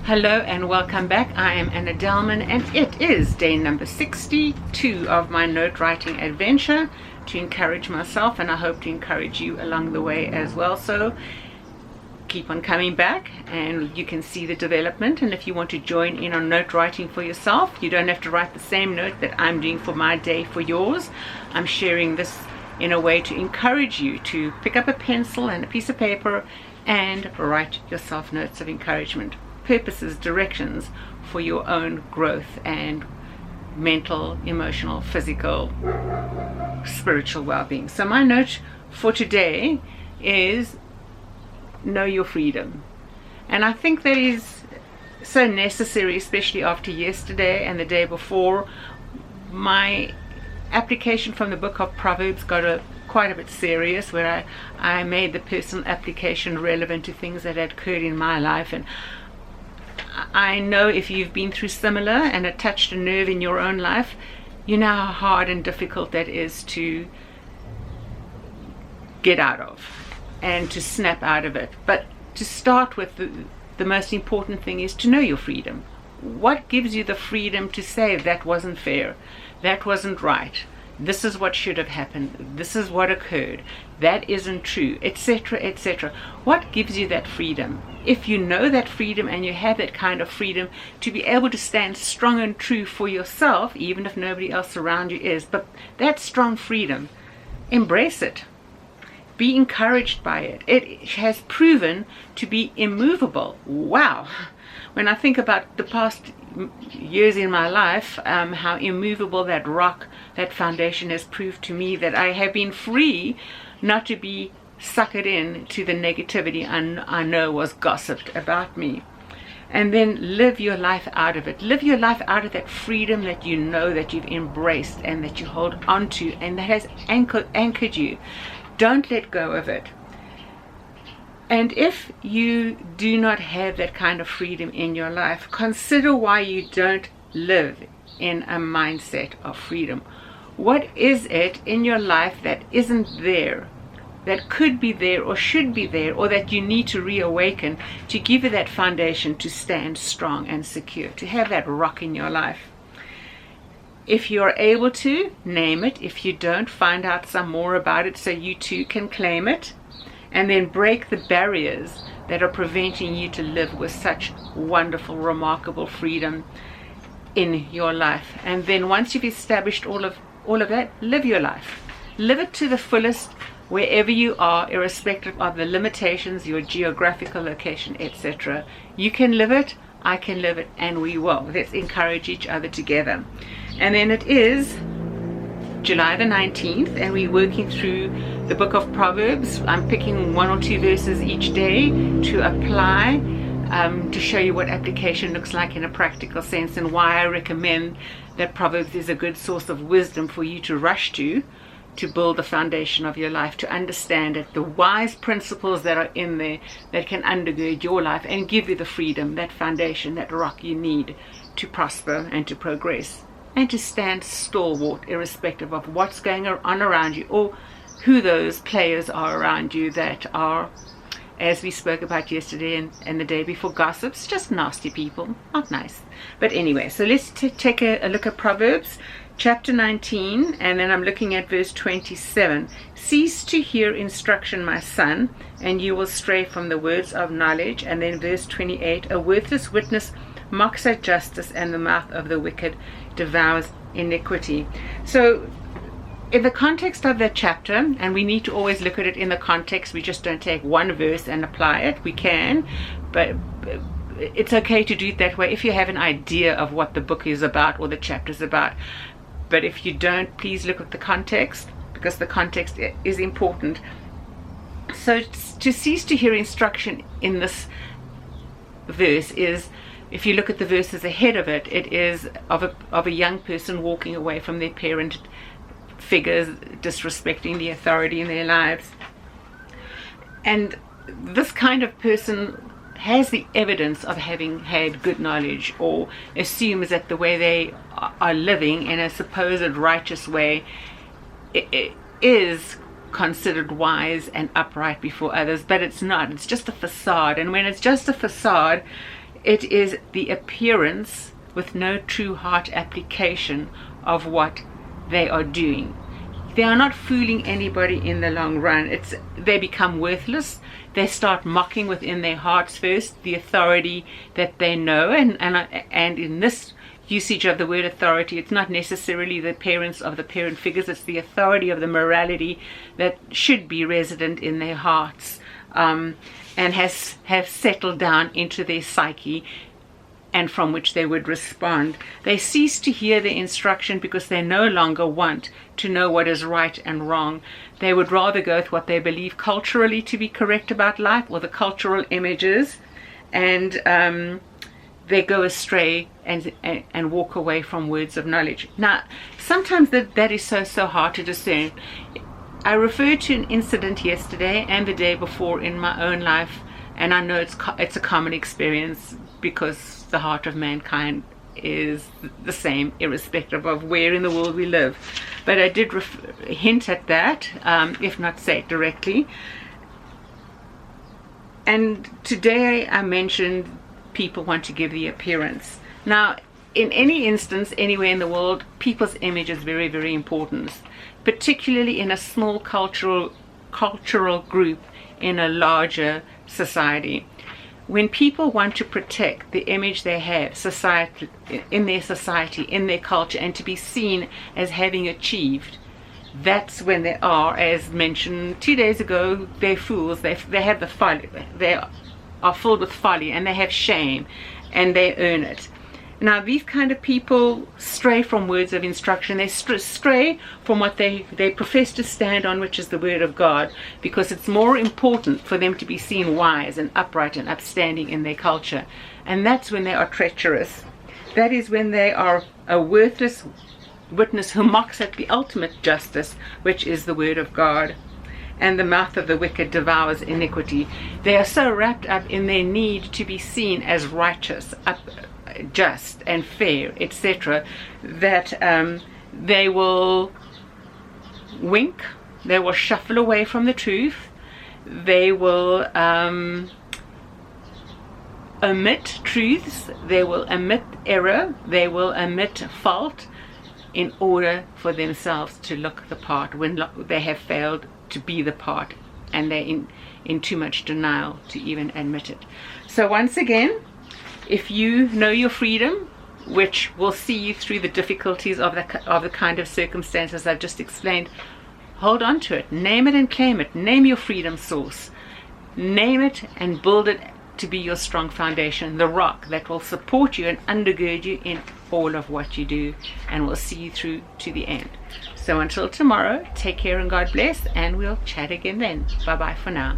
Hello and welcome back. I am Anna Delman and it is day number 62 of my note writing adventure to encourage myself, and I hope to encourage you along the way as well. So keep on coming back and you can see the development, and if you want to join in on note writing for yourself, you don't have to write the same note that I'm doing for my day for yours. I'm sharing this in a way to encourage you to pick up a pencil and a piece of paper and write yourself notes of encouragement, purposes, directions for your own growth and mental, emotional, physical, spiritual well-being. So my note for today is know your freedom. And I think that is so necessary, especially after yesterday and the day before. My application from the book of Proverbs got quite a bit serious, where I made the personal application relevant to things that had occurred in my life. And I know if you've been through similar and it touched a nerve in your own life, you know how hard and difficult that is to get out of and to snap out of it. But to start with, the most important thing is to know your freedom. What gives you the freedom to say that wasn't fair, that wasn't right, this is what should have happened, this is what occurred, that isn't true, etc., etc. What gives you that freedom? If you know that freedom and you have that kind of freedom to be able to stand strong and true for yourself, even if nobody else around you is, but that strong freedom, embrace it. Be encouraged by it. It has proven to be immovable. Wow. When I think about the past years in my life, how immovable that rock, that foundation has proved to me, that I have been free not to be suckered in to the negativity I know was gossiped about me. And then live your life out of it. Live your life out of that freedom that you know that you've embraced and that you hold on to and that has anchored you. Don't let go of it. And if you do not have that kind of freedom in your life, consider why you don't live in a mindset of freedom. What is it in your life that isn't there, that could be there or should be there, or that you need to reawaken to give you that foundation to stand strong and secure, to have that rock in your life? If you're able to, name it. If you don't, find out some more about it so you too can claim it. And then break the barriers that are preventing you to live with such wonderful, remarkable freedom in your life. And then once you've established all of that, live your life. Live it to the fullest wherever you are, irrespective of the limitations, your geographical location, etc. You can live it, I can live it, and we will. Let's encourage each other together. And then it is July the 19th, and we're working through the book of Proverbs. I'm picking one or two verses each day to apply, to show you what application looks like in a practical sense, and why I recommend that Proverbs is a good source of wisdom for you to rush to build the foundation of your life, to understand it, the wise principles that are in there that can undergird your life and give you the freedom, that foundation, that rock you need to prosper and to progress and to stand stalwart, irrespective of what's going on around you or who those players are around you that are, as we spoke about yesterday and the day before, gossips, just nasty people, not nice. But anyway, so let's take a look at Proverbs chapter 19, and then I'm looking at verse 27. Cease to hear instruction, my son, and you will stray from the words of knowledge. And then verse 28, a worthless witness mocks at justice, and the mouth of the wicked devours iniquity. So in the context of that chapter, and we need to always look at it in the context, we just don't take one verse and apply it. We can, but it's okay to do it that way if you have an idea of what the book is about or the chapter is about. But if you don't, please look at the context, because the context is important. So to cease to hear instruction in this verse is, if you look at the verses ahead of it, it is of a young person walking away from their parent figures, disrespecting the authority in their lives. And this kind of person has the evidence of having had good knowledge, or assumes that the way they are living in a supposed righteous way it is considered wise and upright before others, but it's not. It's just a facade. And when it's just a facade, It is the appearance with no true heart application of what they are doing. They are not fooling anybody in the long run. They become worthless. They start mocking within their hearts first the authority that they know, and in this usage of the word authority, it's not necessarily the parents of the parent figures, it's the authority of the morality that should be resident in their hearts, and have settled down into their psyche, and from which they would respond. They cease to hear the instruction because they no longer want to know what is right and wrong. They would rather go with what they believe culturally to be correct about life, or the cultural images, and they go astray and walk away from words of knowledge. Now, sometimes that is so hard to discern. I referred to an incident yesterday and the day before in my own life, and I know it's a common experience, because the heart of mankind is the same irrespective of where in the world we live. But I did hint at that, if not say it directly. And today I mentioned people want to give the appearance. Now, in any instance, anywhere in the world, people's image is very, very important, particularly in a small cultural group in a larger society. When people want to protect the image they have in their society, in their culture, and to be seen as having achieved, that's when they are, as mentioned 2 days ago, they're fools. They have the folly. They are filled with folly, and they have shame, and they earn it. Now, these kind of people stray from words of instruction. They stray from what they profess to stand on, which is the word of God, because it's more important for them to be seen wise and upright and upstanding in their culture. And that's when they are treacherous. That is when they are a worthless witness who mocks at the ultimate justice, which is the word of God. And the mouth of the wicked devours iniquity. They are so wrapped up in their need to be seen as righteous, just and fair, etc., that they will wink, they will shuffle away from the truth, they will omit truths, they will omit error, they will omit fault, in order for themselves to look the part when they have failed to be the part, and they're in too much denial to even admit it. So once again, if you know your freedom, which will see you through the difficulties of the kind of circumstances I've just explained, hold on to it, name it and claim it, name your freedom source, name it and build it to be your strong foundation, the rock that will support you and undergird you in all of what you do, and will see you through to the end. So until tomorrow, take care and God bless, and we'll chat again then. Bye bye for now.